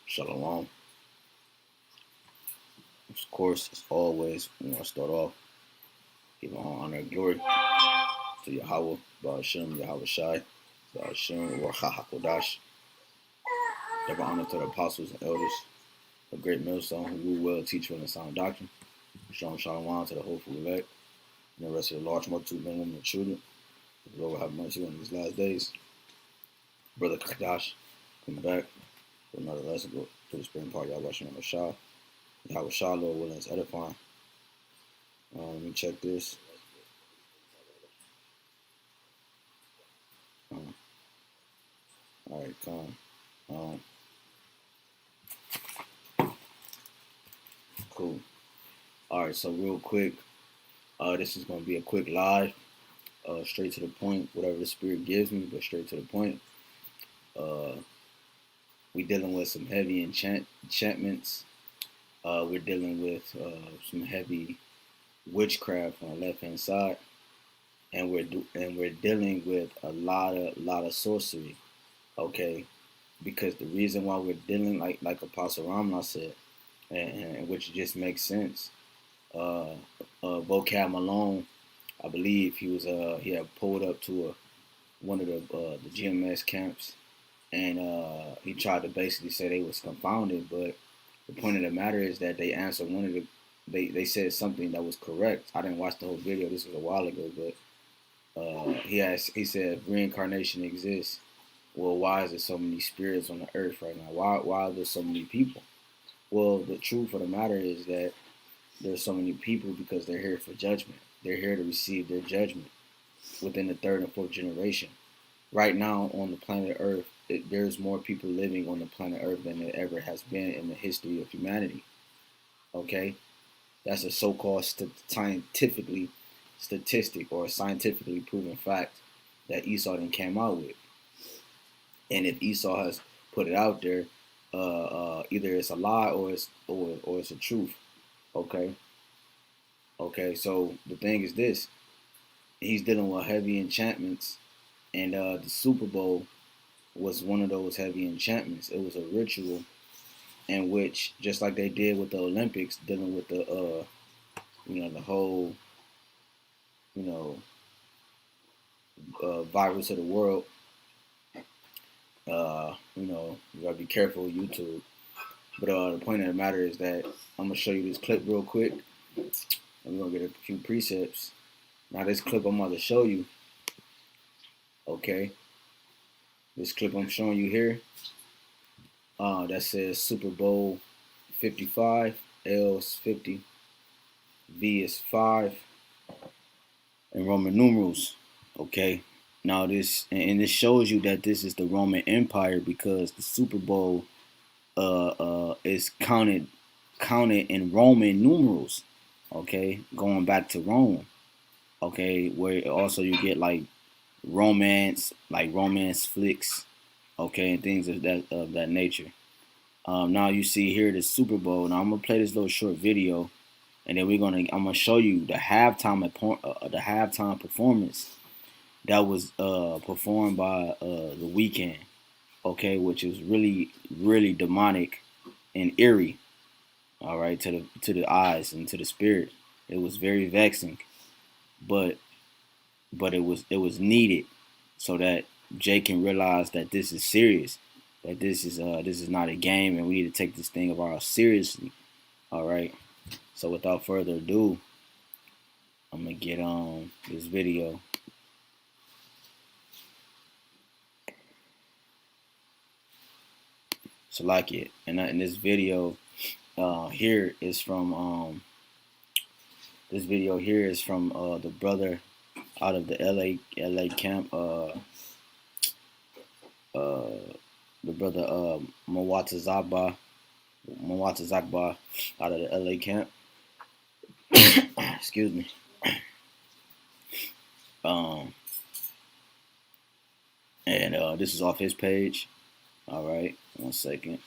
Shalom. Of course, as always, we want to start off giving all honor and glory to Yahawah, BAHASHAM, YAHAWASHI, BAHASHAM, RAWCHAA, HAQADASH. Give honor to the apostles and elders, a great millstone who rule well, teach well, and sound doctrine. Shalom to the hopeful elect, and the rest of the large multitude, men, women, and children. The Lord will have mercy on these last days. Brother HAQADASH, coming back for another lesson to the spring part. YAHAWASHI, YAHAWASHI, Lord willing, is edifying. Let me check this. All right, come. Cool. All right, so real quick, this is going to be a quick live, straight to the point, whatever the Spirit gives me, but straight to the point. We're dealing with some heavy enchantments. We're dealing with some heavy witchcraft on the left-hand side, and we're dealing with a lot of sorcery. Okay, because the reason why we're dealing like Apostle Ramla said, and which just makes sense. Vocab Malone, I believe he had pulled up to one of the GMS camps, and he tried to basically say they was confounded. But the point of the matter is that they answered one of the they said something that was correct. I didn't watch the whole video. This was a while ago, but he said reincarnation exists. Well, why is there so many spirits on the earth right now? Why are there so many people? Well, the truth of the matter is that there's so many people because they're here for judgment. They're here to receive their judgment within the third and fourth generation. Right now on the planet Earth, there's more people living on the planet Earth than there ever has been in the history of humanity. Okay? That's a so-called scientifically proven fact that Esau then came out with. And if Esau has put it out there, either it's a lie or it's a truth. Okay. So the thing is this: he's dealing with heavy enchantments, and the Super Bowl was one of those heavy enchantments. It was a ritual in which, just like they did with the Olympics, dealing with the the whole virus of the world. You gotta be careful with YouTube. But the point of the matter is that I'm gonna show you this clip real quick, and we're gonna get a few precepts. Now, this clip I'm about to show you, okay? This clip I'm showing you here, that says Super Bowl 55, L is 50, V is 5, and Roman numerals, okay? Now this shows you that this is the Roman Empire because the Super Bowl is counted in Roman numerals, okay, going back to Rome, okay, where also you get like romance flicks, okay, and things of that nature. Now you see here the Super Bowl. Now I'm gonna play this little short video, and then I'm gonna show you the halftime performance that was performed by The Weeknd, okay, which is really demonic and eerie, all right, to the eyes and to the spirit. It was very vexing, but it was needed so that Jay can realize that this is serious, that this is not a game, and we need to take this thing of ours seriously. All right. So without further ado, I'm gonna get on this video. So like it, and this video here is from the brother out of the LA camp, the brother Mawata Zakba out of the LA camp. Excuse me. And this is off his page. All right, 1 second.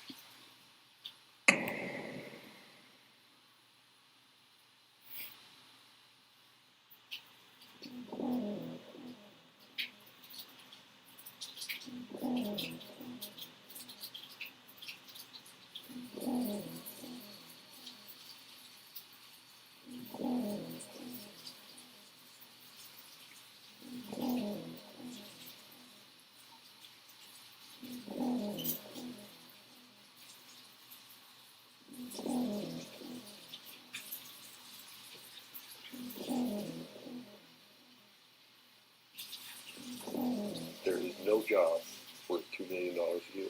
no job worth $2 million a year.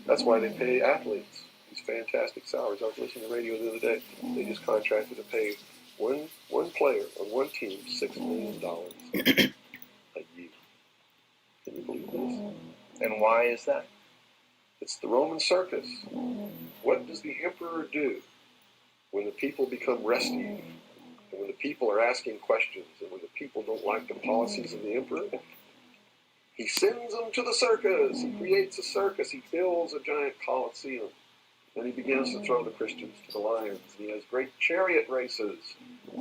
That's why they pay athletes these fantastic salaries. I was listening to the radio the other day. They just contracted to pay one player on one team $6 million a year. Can you believe this? And why is that? It's the Roman circus. What does the emperor do when the people become restive, and when the people are asking questions, and when the people don't like the policies of the emperor? He sends them to the circus. He creates a circus. He builds a giant coliseum. Then he begins to throw the Christians to the lions. He has great chariot races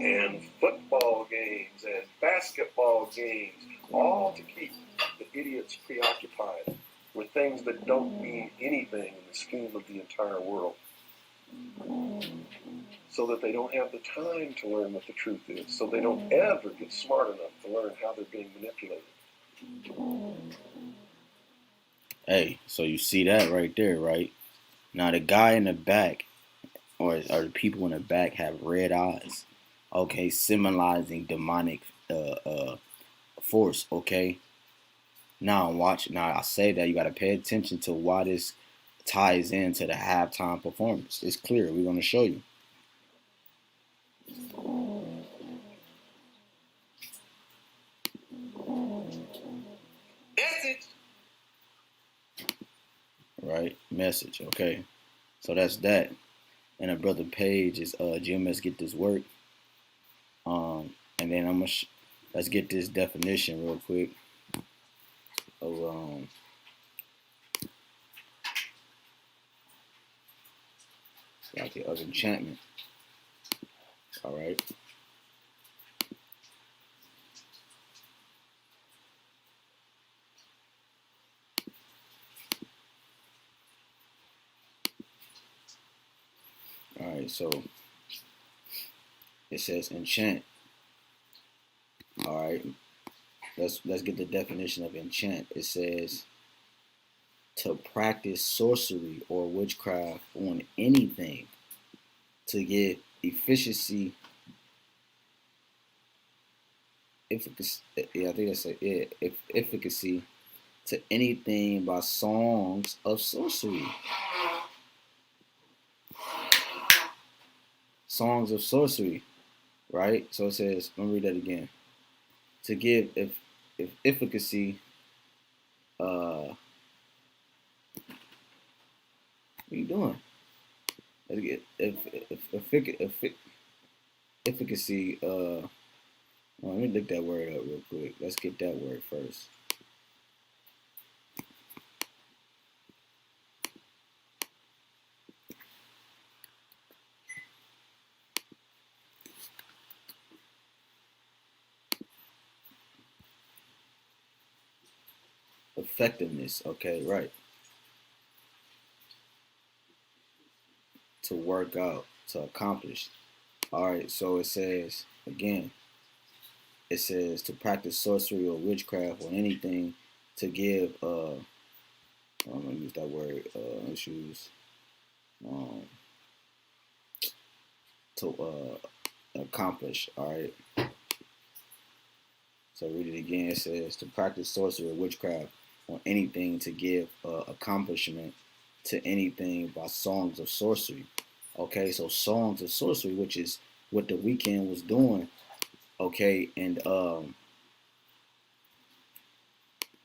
and football games and basketball games, all to keep the idiots preoccupied with things that don't mean anything in the scheme of the entire world, so that they don't have the time to learn what the truth is, so they don't ever get smart enough to learn how they're being manipulated. Hey, so you see that right there, right? Now the guy in the back, or the people in the back, have red eyes, okay, symbolizing demonic force, okay? Now watch. Now I say that you got to pay attention to why this ties into the halftime performance. It's clear. We're going to show you. Message. Right, message. Okay, so that's that. And a brother Page is GMS get this work. And then let's get this definition real quick of of enchantment. All right. All right. So it says enchant. All right. Let's get the definition of enchant. It says to practice sorcery or witchcraft on anything to get efficiency. Efficacy, yeah, I think that's it. Yeah, efficacy to anything by songs of sorcery. Songs of sorcery, right? So it says, let me read that again. To give if efficacy, what are you doing? Let's get efficacy. Let me look that word up real quick. Let's get that word first. Effectiveness. Okay, right. To work out, to accomplish. All right, so it says, again, it says to practice sorcery or witchcraft or anything to give, I'm going to use that word, let's use, to accomplish, all right? So read it again. It says to practice sorcery or witchcraft or anything to give accomplishment to anything by songs of sorcery. Okay, so songs of sorcery, which is what the weekend was doing. Okay, and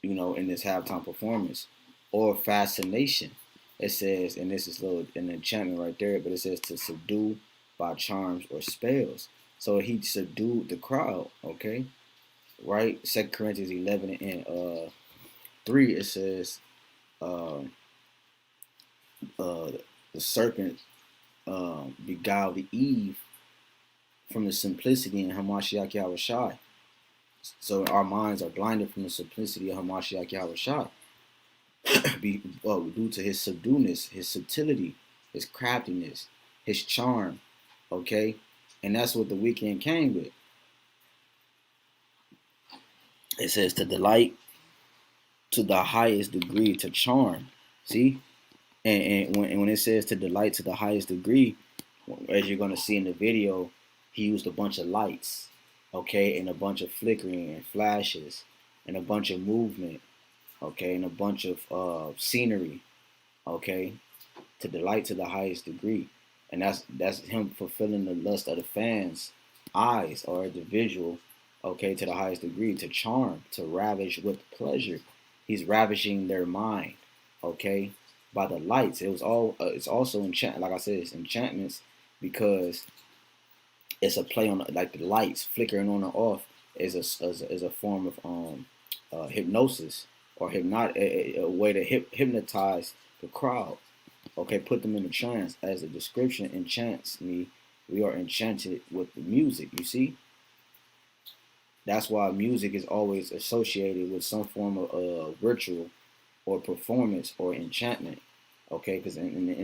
you know, in this halftime performance, or fascination. It says, and this is a little an enchantment right there, but it says to subdue by charms or spells. So he subdued the crowd. Okay, right. 2 Corinthians 11 and 3. It says, the serpent beguiled Eve from the simplicity in Hamashiach YAHAWASHI. So our minds are blinded from the simplicity of Hamashiach YAHAWASHI due to his subdueness, his subtlety, his craftiness, his charm. Okay, and that's what the weekend came with. It says to delight to the highest degree, to charm. See, and when it says to delight to the highest degree, as you're gonna see in the video, he used a bunch of lights, okay, and a bunch of flickering and flashes and a bunch of movement, okay, and a bunch of scenery, okay, to delight to the highest degree, and that's him fulfilling the lust of the fans' eyes or the visual, okay, to the highest degree, to charm, to ravish with pleasure. He's ravishing their mind, okay, by the lights. It was all. It's also enchant. Like I said, it's enchantments because it's a play on like the lights flickering on and off is a form of hypnosis or a way to hypnotize the crowd. Okay, put them in a trance. As the description enchants me, we are enchanted with the music. You see, that's why music is always associated with some form of ritual or performance or enchantment. Okay, because in a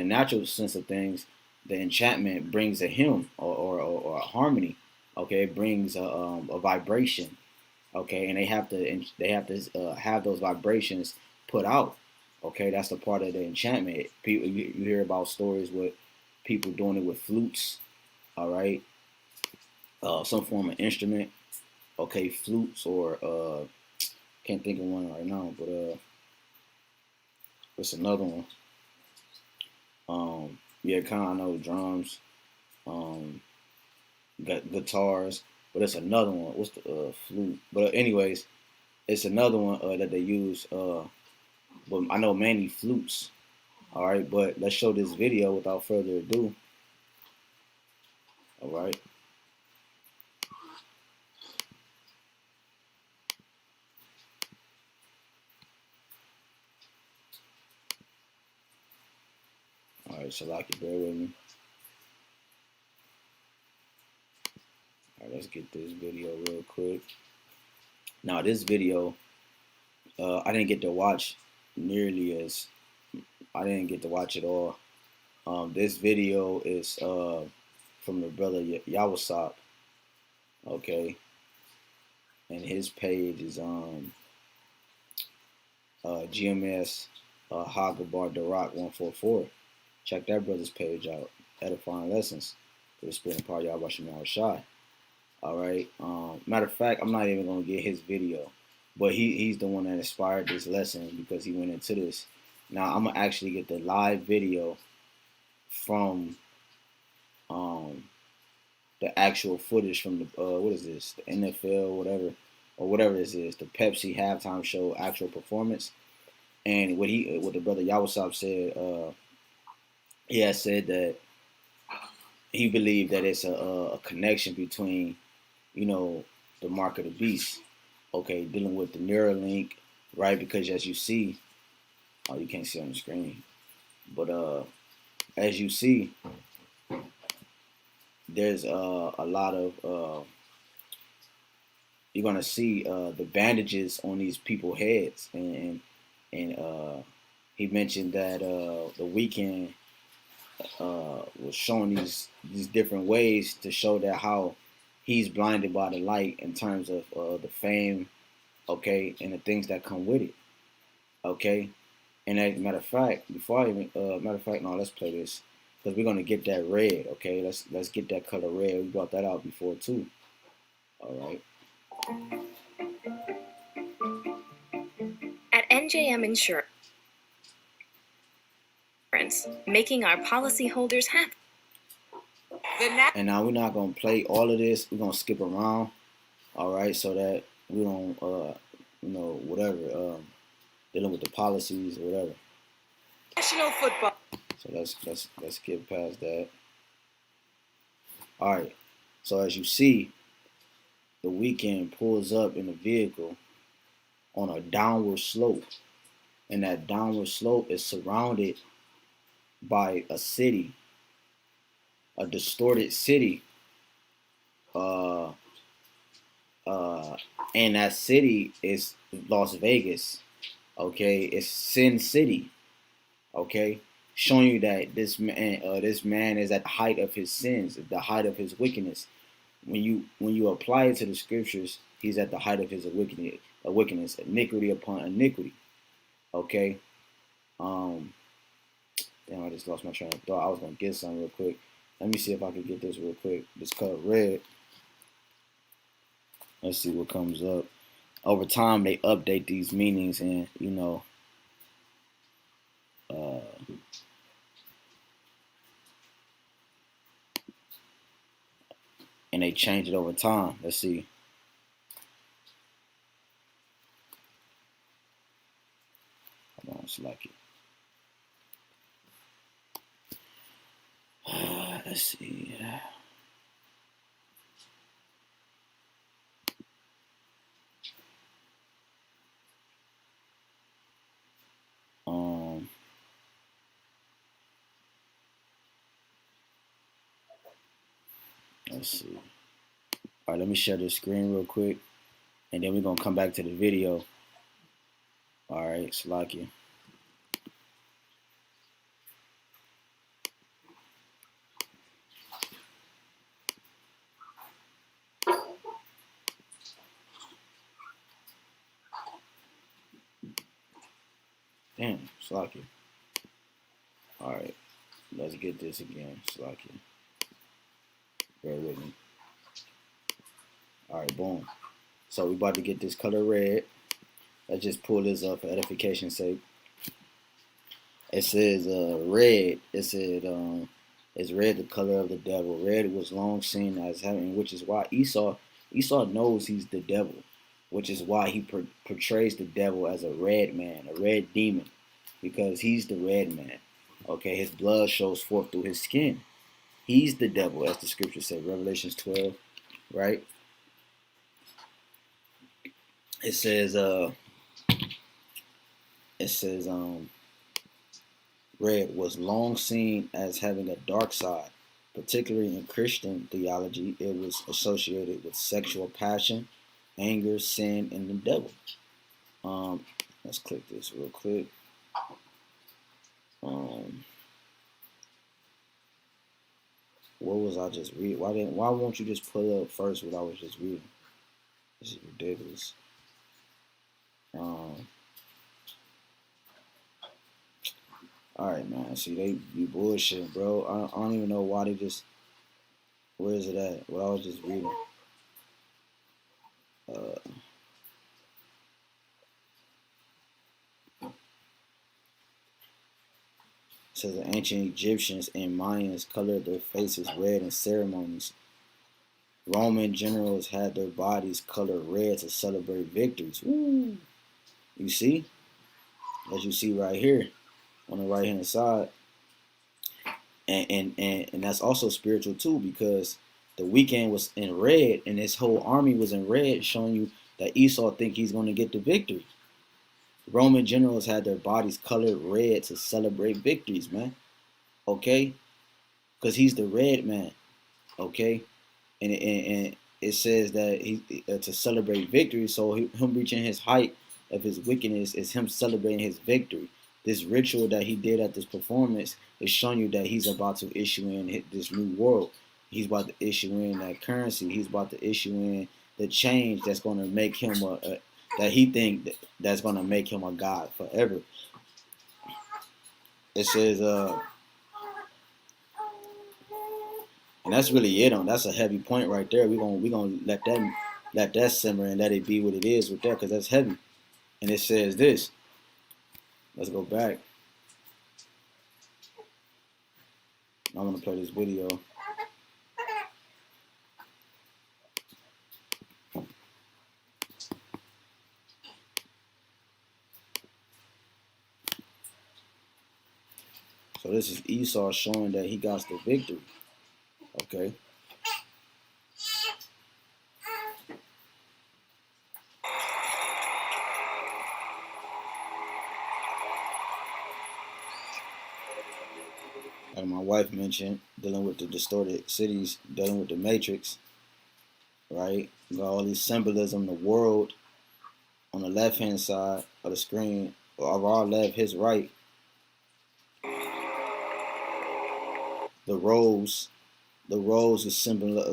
natural sense of things, the enchantment brings a hymn or a harmony. Okay, it brings a vibration. Okay, and they have to have those vibrations put out. Okay, that's the part of the enchantment. People, you hear about stories with people doing it with flutes. All right, some form of instrument. Okay, flutes or can't think of one right now, but what's another one? Yeah, kind of know drums, um, got guitars, but it's another one. What's the flute? But anyways, it's another one that they use. But I know mainly flutes. All right, but let's show this video without further ado. All right. All right, Shalaki, bear with me. All right, let's get this video real quick. Now, this video, I didn't get to watch nearly as I didn't get to watch it all. This video is from the brother YAHAWAH, okay, and his page is GMS HAQADASH 144. Check that brother's page out. Edifying lessons for the spirit and power YAHAWASHI. All right. Matter of fact, I'm not even gonna get his video, but he's the one that inspired this lesson because he went into this. Now I'm gonna actually get the live video from the actual footage from the what is this, the NFL, whatever, or whatever this is, the Pepsi halftime show actual performance. And what the brother YAHAWAH said, he has said that he believed that it's a connection between, you know, the mark of the beast, okay, dealing with the Neuralink, right? Because as you see, oh, you can't see on the screen, but as you see, there's a lot of you're gonna see the bandages on these people's heads, and he mentioned that the weekend was showing these different ways to show that how he's blinded by the light in terms of the fame, okay, and the things that come with it, okay. And as a matter of fact, before I even no, let's play this because we're gonna get that red, okay. Let's get that color red. We brought that out before too. All right. At NJM Insurance, making our policyholders happy. And now we're not gonna play all of this. We're gonna skip around, all right, so that we don't, you know, whatever, dealing with the policies or whatever. National football. So let's get past that. All right. So as you see, the weekend pulls up in a vehicle on a downward slope, and that downward slope is surrounded by a city, a distorted city, and that city is Las Vegas. Okay, it's Sin City. Okay, showing you that this man is at the height of his sins, at the height of his wickedness. When you apply it to the scriptures, he's at the height of his wickedness, iniquity upon iniquity. Okay. Damn, I just lost my train of thought. I was gonna get something real quick. Let me see if I can get this real quick. This color red. Let's see what comes up. over time they update these meanings, and and they change it over time. Let's see. Hold on, select it. Let's see. Let's see. All right, let me share this screen real quick, and then we're gonna come back to the video. All right, Salakia. Damn, Salakia. All right, let's get this again, Salakia. Bear with me. All right, boom. So we about to get this color red. Let's just pull this up for edification's sake. It says red. It said it's red, the color of the devil. Red was long seen as having, which is why Esau knows he's the devil, which is why he portrays the devil as a red man, a red demon, because he's the red man. Okay, his blood shows forth through his skin. He's the devil, as the scripture said, Revelations 12, right? It says red was long seen as having a dark side. Particularly in Christian theology, it was associated with sexual passion, anger, sin, and the devil. Let's click this real quick. What was I just reading? Why won't you just pull up first what I was just reading? This is ridiculous. Alright, man. See, they be bullshit, bro. I don't even know why they just. Where is it at? What I was just reading. It says the ancient Egyptians and Mayans colored their faces red in ceremonies. Roman generals had their bodies colored red to celebrate victories. Woo. You see? As you see right here on the right hand side. And that's also spiritual too, because the weekend was in red and his whole army was in red, showing you that Esau think he's going to get the victory. Roman generals had their bodies colored red to celebrate victories, man. Okay? Because he's the red man. Okay? And it says that he to celebrate victory, so him reaching his height of his wickedness is him celebrating his victory. This ritual that he did at this performance is showing you that he's about to issue in this new world. He's about to issue in that currency. He's about to issue in the change that's going to make him that he think that's going to make him a god forever. It says, and that's really it on. That's a heavy point right there. We gonna let that simmer and let it be what it is with that, because that's heavy. And it says this. Let's go back. I want to play this video. So this is Esau showing that he got the victory. Okay. Like my wife mentioned, dealing with the distorted cities, dealing with the matrix, right? You got all these symbolism, the world on the left-hand side of the screen, of our left, his right. The rose is a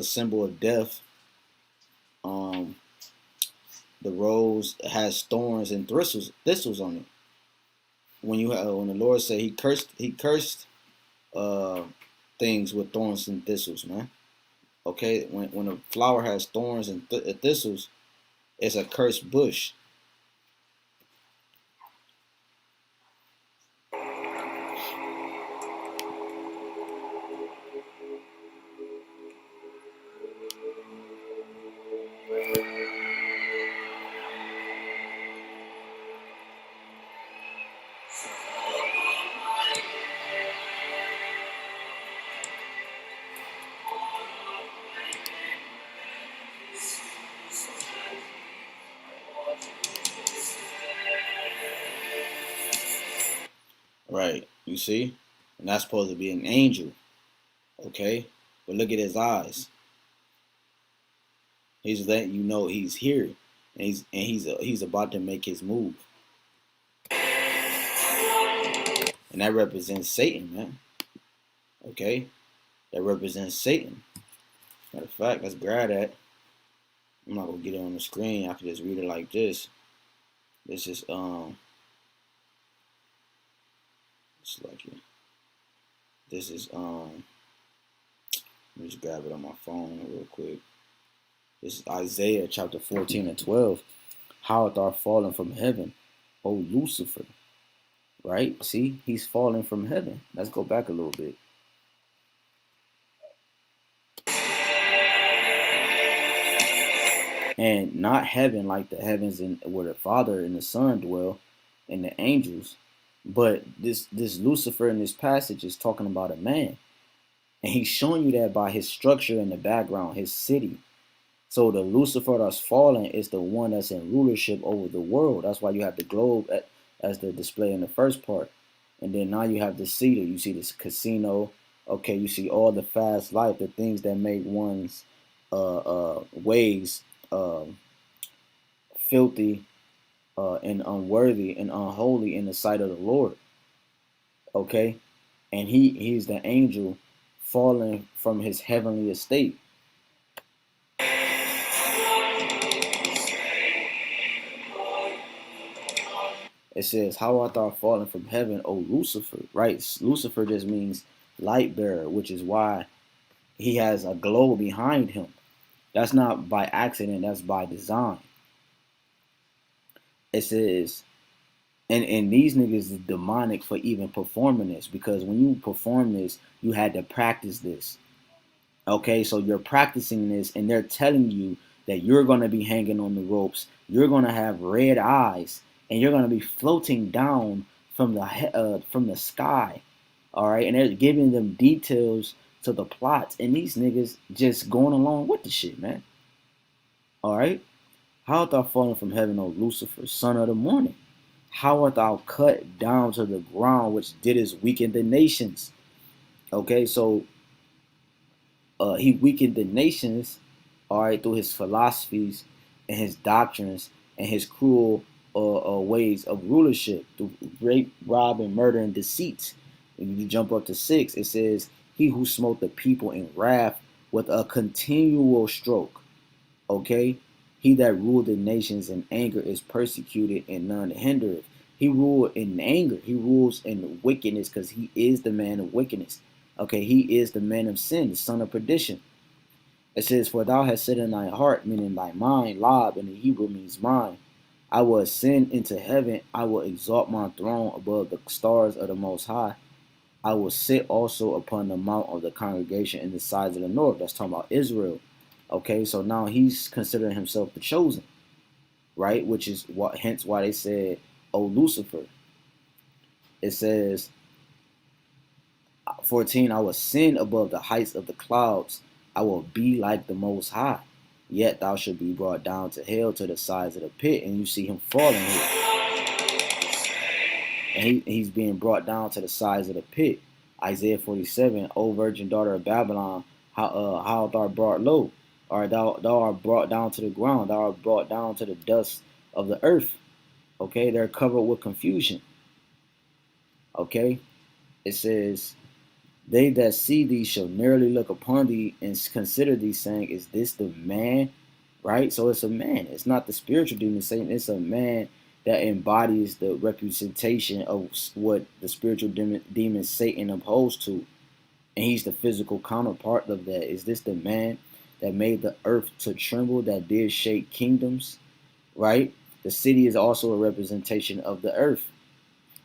symbol of death. The rose has thorns and thistles on it. When the Lord said he cursed things with thorns and thistles, man. Okay, when a flower has thorns and thistles, It's a cursed bush. Right. You see? And that's supposed to be an angel. Okay? But look at his eyes. He's letting you know he's here. And he's about to make his move. And that represents Satan, man. Okay? That represents Satan. Matter of fact, let's grab that. I'm not gonna get it on the screen. I can just read it like this. This is it's like it. This is let me just grab it on my phone real quick. This is Isaiah chapter 14 and 12. How art thou fallen from heaven, O Lucifer? Right? See, he's falling from heaven. Let's go back a little bit. And not heaven like the heavens and where the Father and the Son dwell and the angels, but this Lucifer in this passage is talking about a man. And he's showing you that by his structure in the background, his city. So the Lucifer that's fallen is the one that's in rulership over the world. That's why you have the globe as the display in the first part. And then now you have the cedar. You see this casino. Okay, you see all the fast life, the things that make one's ways filthy and unworthy and unholy in the sight of the Lord. Okay, and he's the angel fallen from his heavenly estate. It says, "How art thou fallen from heaven, O Lucifer?" Right? Lucifer just means light bearer, which is why he has a glow behind him. That's not by accident. That's by design. It says, and these niggas is demonic for even performing this, because when you perform this, you had to practice this. Okay, so you're practicing this, and they're telling you that you're gonna be hanging on the ropes. You're gonna have red eyes, and you're gonna be floating down from the sky. All right, and they're giving them details to the plots, and these niggas just going along with the shit, man. All right. How art thou fallen from heaven, O Lucifer, son of the morning? How art thou cut down to the ground, which didst weaken the nations? Okay, so he weakened the nations, all right, through his philosophies and his doctrines and his cruel ways of rulership, through rape, rob, and murder and deceit. When you jump up to 6, it says, "He who smote the people in wrath with a continual stroke." Okay, he that ruled the nations in anger is persecuted, and none hindereth. He ruled in anger. He rules in wickedness because he is the man of wickedness. Okay, he is the man of sin, the son of perdition. It says, "For thou hast said in thy heart," meaning thy mind, Lob in the Hebrew means mind, "I will ascend into heaven. I will exalt my throne above the stars of the Most High. I will sit also upon the mount of the congregation in the sides of the north." That's talking about Israel. Okay, so now he's considering himself the chosen, right? Which is what, hence why they said, "O Lucifer." It says, 14, "I will ascend above the heights of the clouds. I will be like the Most High. Yet thou shalt be brought down to hell, to the sides of the pit." And you see him falling here. And he's being brought down to the sides of the pit. Isaiah 47, "O virgin daughter of Babylon, how thou art brought low. Or thou art brought down to the ground. Thou art brought down to the dust of the earth." Okay, they're covered with confusion. Okay, it says, "They that see thee shall narrowly look upon thee and consider thee, saying, Is this the man?" Right? So it's a man. It's not the spiritual demon Satan. It's a man that embodies the representation of what the spiritual demon Satan upholds to. And he's the physical counterpart of that. Is this the man that made the earth to tremble, that did shake kingdoms? right? The city is also a representation of the earth.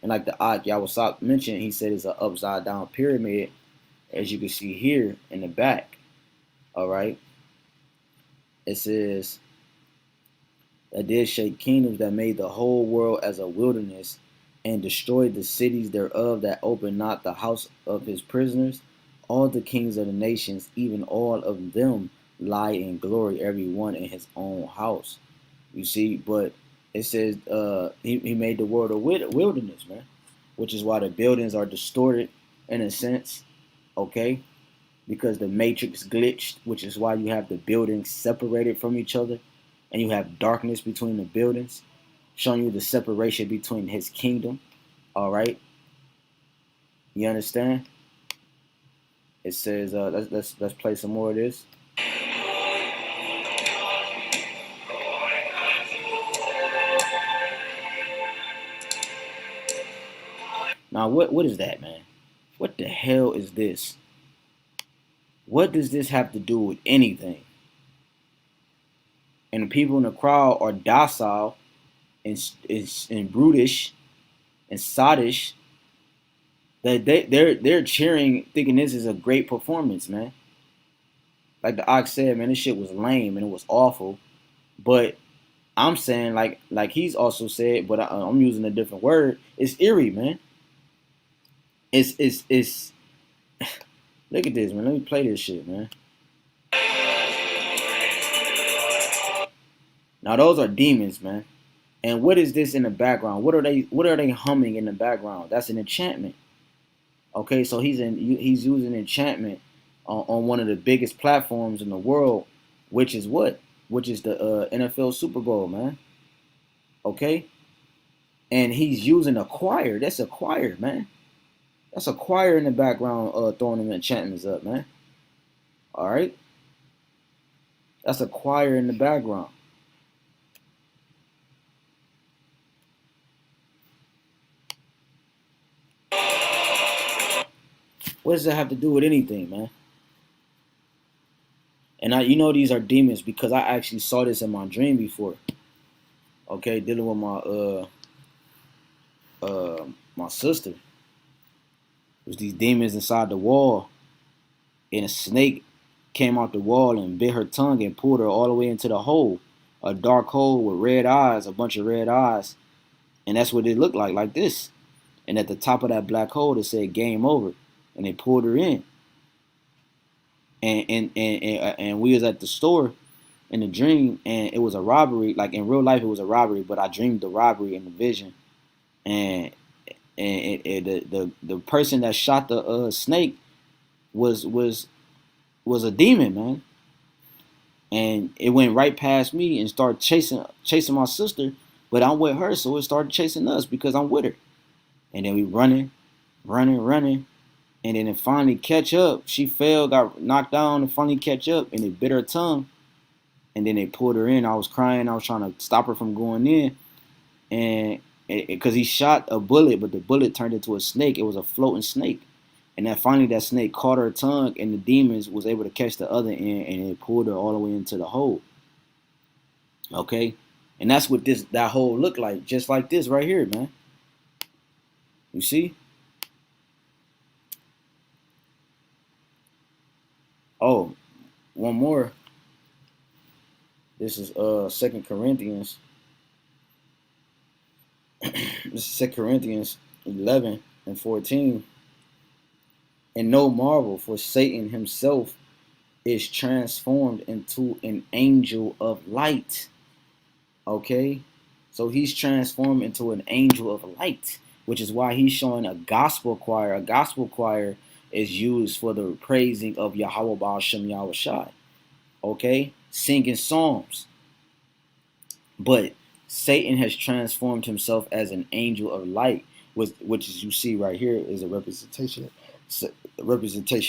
And like the YAHAWAH mentioned, he said it's an upside down pyramid, as you can see here in the back. All right. It says that did shake kingdoms that made the whole world as a wilderness and destroyed the cities thereof that opened not the house of his prisoners. All the kings of the nations, even all of them, lie in glory, every one in his own house. You see, but it says he made the world a wilderness, man, which is why the buildings are distorted in a sense, okay? Because the matrix glitched, which is why you have the buildings separated from each other and you have darkness between the buildings, showing you the separation between his kingdom. All right, you understand? It says, let's play some more of this. Now, what is that, man? What the hell is this? What does this have to do with anything? And the people in the crowd are docile and brutish and sottish. That they're cheering, thinking this is a great performance, man. Like the ox said, man, this shit was lame and it was awful. But I'm saying, like he's also said, but I'm using a different word. It's eerie, man. It's. Look at this, man. Let me play this shit, man. Now those are demons, man. And what is this in the background? What are they humming in the background? That's an enchantment. Okay, so he's using enchantment on one of the biggest platforms in the world, which is what? Which is the NFL Super Bowl, man. Okay, and he's using a choir. That's a choir, man. That's a choir in the background, throwing them enchantments up, man. All right, that's a choir in the background. What does that have to do with anything, man? And you know these are demons because I actually saw this in my dream before. Okay, dealing with my sister. It was these demons inside the wall, and a snake came out the wall and bit her tongue and pulled her all the way into the hole, a dark hole with red eyes, a bunch of red eyes, and that's what it looked like this. And at the top of that black hole, it said "Game Over," and they pulled her in. And we was at the store in the dream, and it was a robbery. Like in real life, it was a robbery, but I dreamed the robbery in the vision. And the person that shot the snake was a demon, man. And it went right past me and started chasing my sister, but I'm with her, so it started chasing us because I'm with her. And then we running, and then it finally catch up. She fell, got knocked down, and finally catch up, and it bit her tongue. And then they pulled her in. I was crying. I was trying to stop her from going in, and because he shot a bullet, but the bullet turned into a snake. It was a floating snake. And then finally that snake caught her tongue, and the demons was able to catch the other end, and it pulled her all the way into the hole. Okay? And that's what that hole looked like, just like this right here, man. You see? Oh, one more. This is 2 Corinthians. This is 2 Corinthians 11 and 14. And no marvel, for Satan himself is transformed into an angel of light. Okay? So he's transformed into an angel of light, which is why he's showing a gospel choir. A gospel choir is used for the praising of Yahawah BAHASHAM YAHWASHI. Okay? Singing psalms. But Satan has transformed himself as an angel of light, which is you see right here is a representation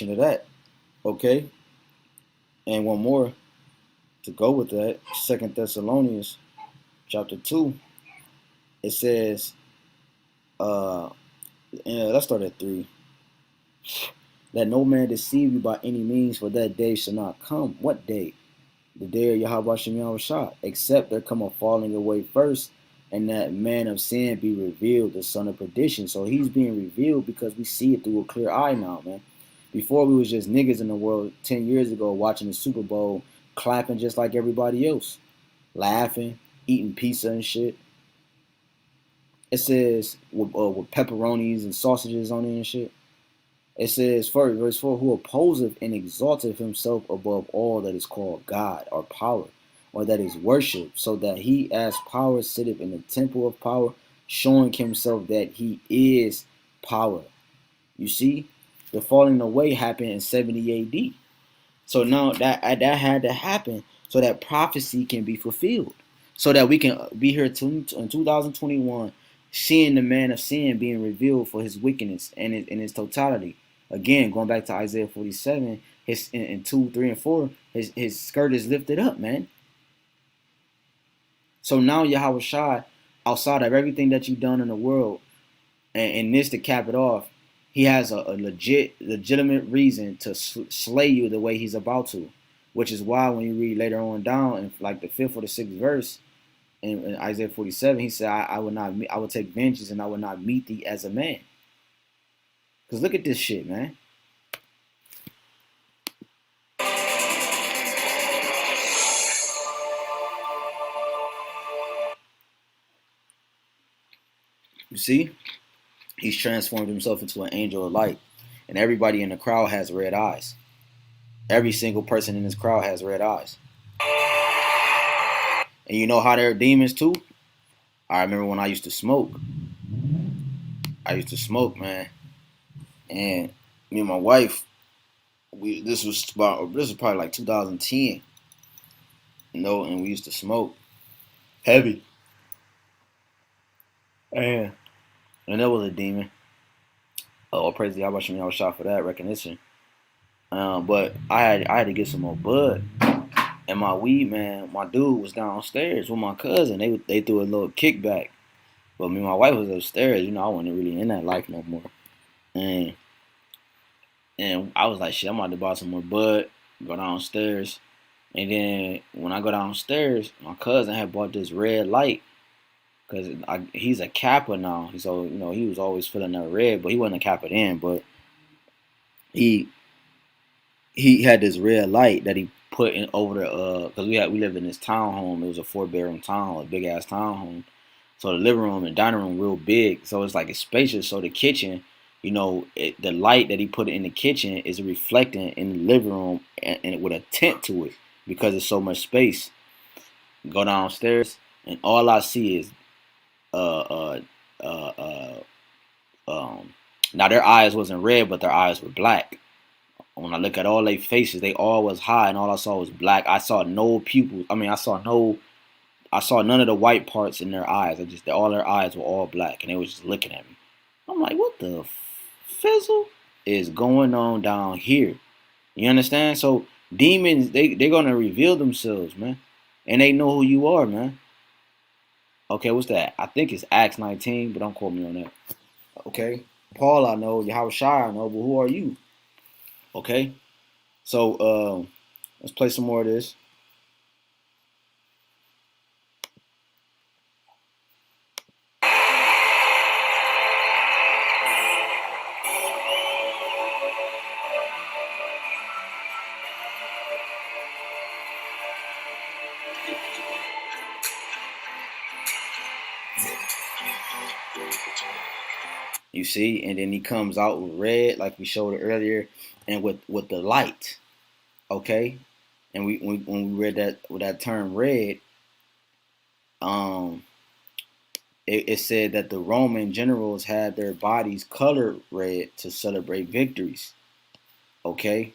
of that. Okay? And one more to go with that, 2 Thessalonians chapter 2. It says, let's start at 3. Let no man deceive you by any means, for that day shall not come. What day? the day of YAHAWASHI, except there come a falling away first, and that man of sin be revealed, the son of perdition. So he's being revealed because we see it through a clear eye now, man. Before we was just niggas in the world 10 years ago watching the Super Bowl, clapping just like everybody else, laughing, eating pizza and shit. It says with pepperonis and sausages on it and shit. It says, first, verse 4, who opposeth and exalteth himself above all that is called God or power, or that is worshipped, so that he as power sitteth in the temple of power, showing himself that he is power. You see, the falling away happened in 70 AD. So now that had to happen so that prophecy can be fulfilled. So that we can be here in 2021 seeing the man of sin being revealed for his wickedness and in his totality. Again, going back to Isaiah 47, his in 2, 3, and 4, his skirt is lifted up, man. So now Yahawah, outside of everything that you've done in the world, and this to cap it off, he has a legitimate reason to slay you the way he's about to, which is why when you read later on down in like the 5th or the 6th verse in Isaiah 47, he said, I will take vengeance and I will not meet thee as a man. Because look at this shit, man. You see, he's transformed himself into an angel of light, and everybody in the crowd has red eyes. Every single person in this crowd has red eyes. And you know how they're demons too? I remember when I used to smoke. Man. And me and my wife, this was probably like 2010, and we used to smoke heavy. And that was a demon. Oh, praise the Yahweh shot for that recognition. But I had to get some more bud. And my weed man, my dude was downstairs with my cousin. They threw a little kickback. But me and my wife was upstairs. I wasn't really in that life no more. And I was like, shit, I'm about to buy some more bud, go downstairs. And then when I go downstairs, my cousin had bought this red light. Because he's a Kappa now. So, he was always feeling that red, but he wasn't a Kappa then. But he had this red light that he put in over the, because we lived in this townhome. It was a 4-bedroom townhome, a big-ass townhome. So the living room and dining room real big. So it's spacious. So the kitchen, the light that he put in the kitchen is reflecting in the living room and with a tint to it because it's so much space. Go downstairs and all I see is now their eyes wasn't red, but their eyes were black. When I look at all their faces, they all was high, and all I saw was black. I saw no pupils. I saw none of the white parts in their eyes. All their eyes were all black, and they was just looking at me. I'm like, what the fizzle is going on down here? You understand? So demons, they're gonna reveal themselves, man, and they know who you are, man. Okay, what's that? I think it's Acts 19, but don't quote me on that. Okay, Paul I know, Yahawashi I know, but who are you? Okay, so let's play some more of this. You see, and then he comes out with red, like we showed it earlier, and with the light. Okay, and when we read that term red, it said that the Roman generals had their bodies colored red to celebrate victories. Okay.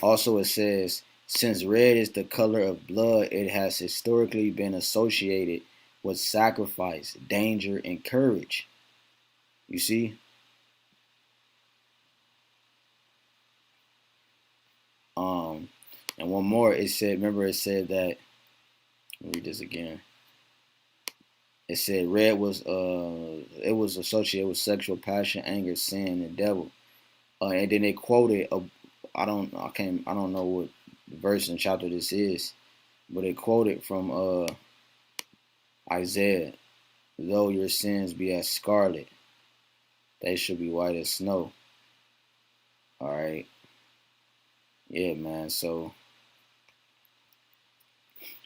Also, it says, since red is the color of blood, it has historically been associated with sacrifice, danger, and courage. You see? And one more, it said that, let me read this again. It said red was it was associated with sexual passion, anger, sin, and the devil. And then they quoted I don't know what verse and chapter this is, but they quoted from Isaiah, though your sins be as scarlet, they should be white as snow. All right. Yeah, man. So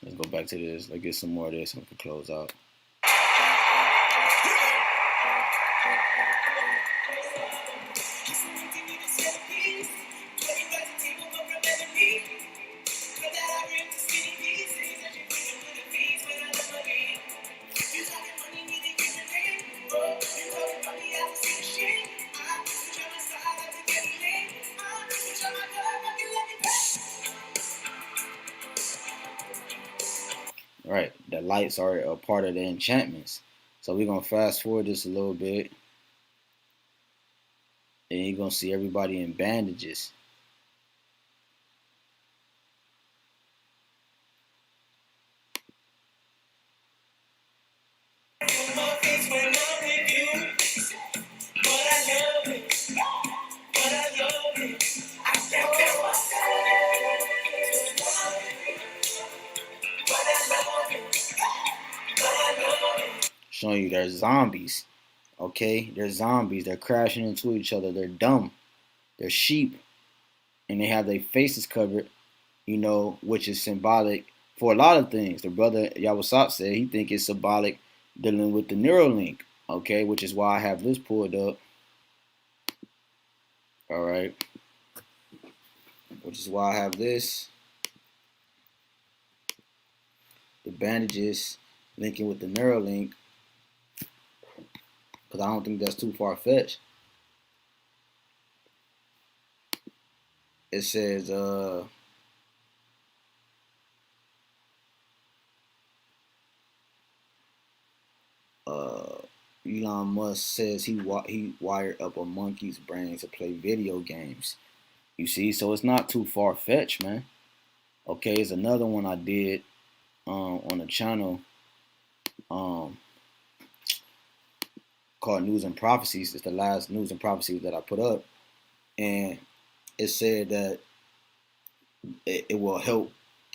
let's go back to this. Let's get some more of this and we can close out. Right, the lights are a part of the enchantments. So we're gonna fast forward this a little bit, and you're gonna see everybody in bandages. Showing you they're zombies. Okay, they're zombies. They're crashing into each other. They're dumb. They're sheep, and they have their faces covered. You know, which is symbolic for a lot of things. The brother YAHAWAH said he think it's symbolic dealing with the Neuralink. Okay, which is why I have this pulled up. All right, which is why I have this. The bandages linking with the Neuralink, because I don't think that's too far fetched. It says Elon Musk says he wired up a monkey's brain to play video games. You see, so it's not too far fetched, man. Okay, it's another one I did on the channel called News and Prophecies. It's the last News and Prophecies that I put up, and it said that it will help,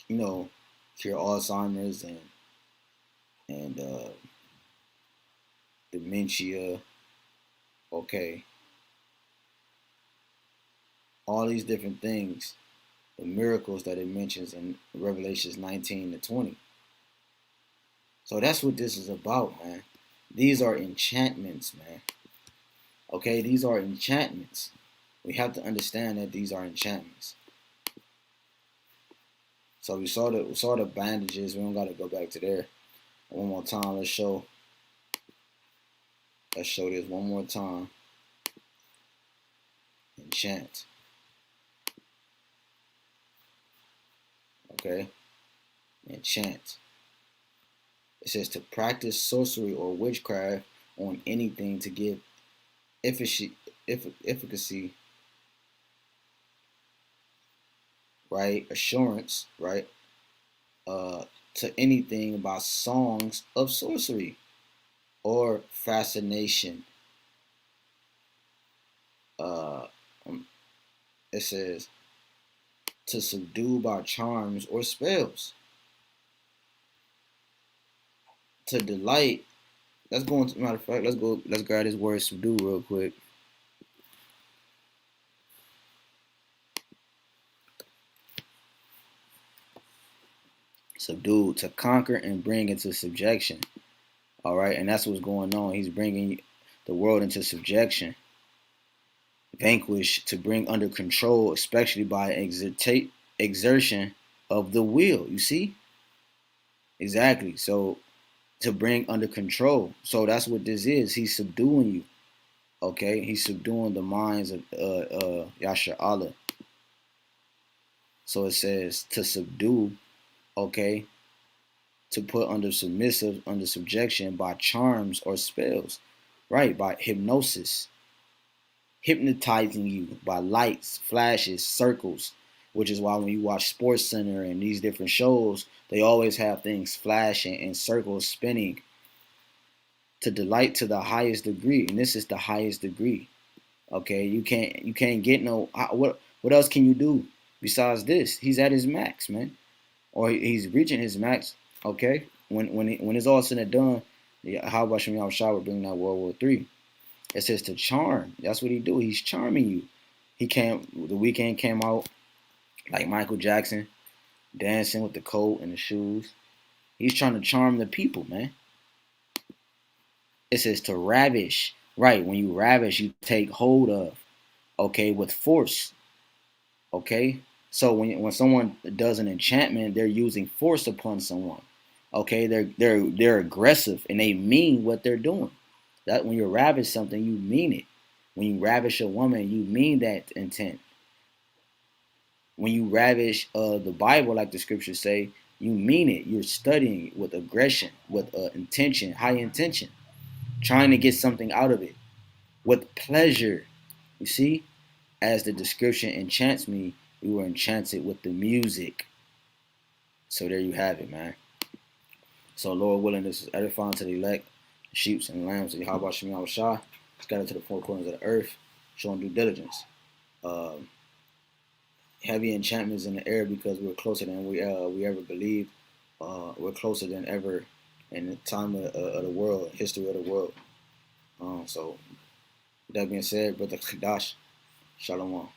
you know, cure Alzheimer's and dementia. Okay, all these different things, the miracles that it mentions in Revelations 19 to 20. So that's what this is about, man. These are enchantments, man. Okay, these are enchantments. We have to understand that these are enchantments. So we saw the bandages. We don't got to go back to there. One more time. Let's show this one more time. Enchant. Okay. Enchant. It says to practice sorcery or witchcraft on anything to give efficacy, right? Assurance, right? To anything by songs of sorcery or fascination. It says to subdue by charms or spells. To delight. Let's go into, matter of fact, let's grab this word subdue real quick. Subdue, to conquer and bring into subjection. All right, and that's what's going on. He's bringing the world into subjection. Vanquish, to bring under control, especially by exertion of the will. You see? Exactly. So to bring under control. So that's what this is. He's subduing you. Okay? He's subduing the minds of Yasha Allah. So it says to subdue, okay, to put under subjection by charms or spells, right? By hypnosis, hypnotizing you by lights, flashes, circles, which is why when you watch Sports Center and these different shows, they always have things flashing and circles spinning to delight to the highest degree. And this is the highest degree. Okay, you can't get no. What else can you do besides this? He's at his max, man, or he's reaching his max. Okay, when it's all said and done, HALALYAM Yahawashi will bring out World War III. It says to charm. That's what he do. He's charming you. He came. The weekend came out like Michael Jackson, dancing with the coat and the shoes. He's trying to charm the people, man. It says to ravish. Right, when you ravish, you take hold of, okay, with force. Okay? So when someone does an enchantment, they're using force upon someone. Okay, they're aggressive and they mean what they're doing. That when you ravish something, you mean it. When you ravish a woman, you mean that intent. When you ravish the Bible, like the scriptures say, you mean it. You're studying it with aggression, with intention, high intention, trying to get something out of it, with pleasure. You see, as the description enchants me, we were enchanted with the music. So there you have it, man. So Lord willing, this is edifying to the elect, the sheep and lambs of YAHAWASHI Yahawashi, scattered to the four corners of the earth, showing due diligence. Heavy enchantments in the air because we're closer than we ever believed. We're closer than ever in the time of the world, history of the world. So that being said, Brother HAQADASH, Shalom.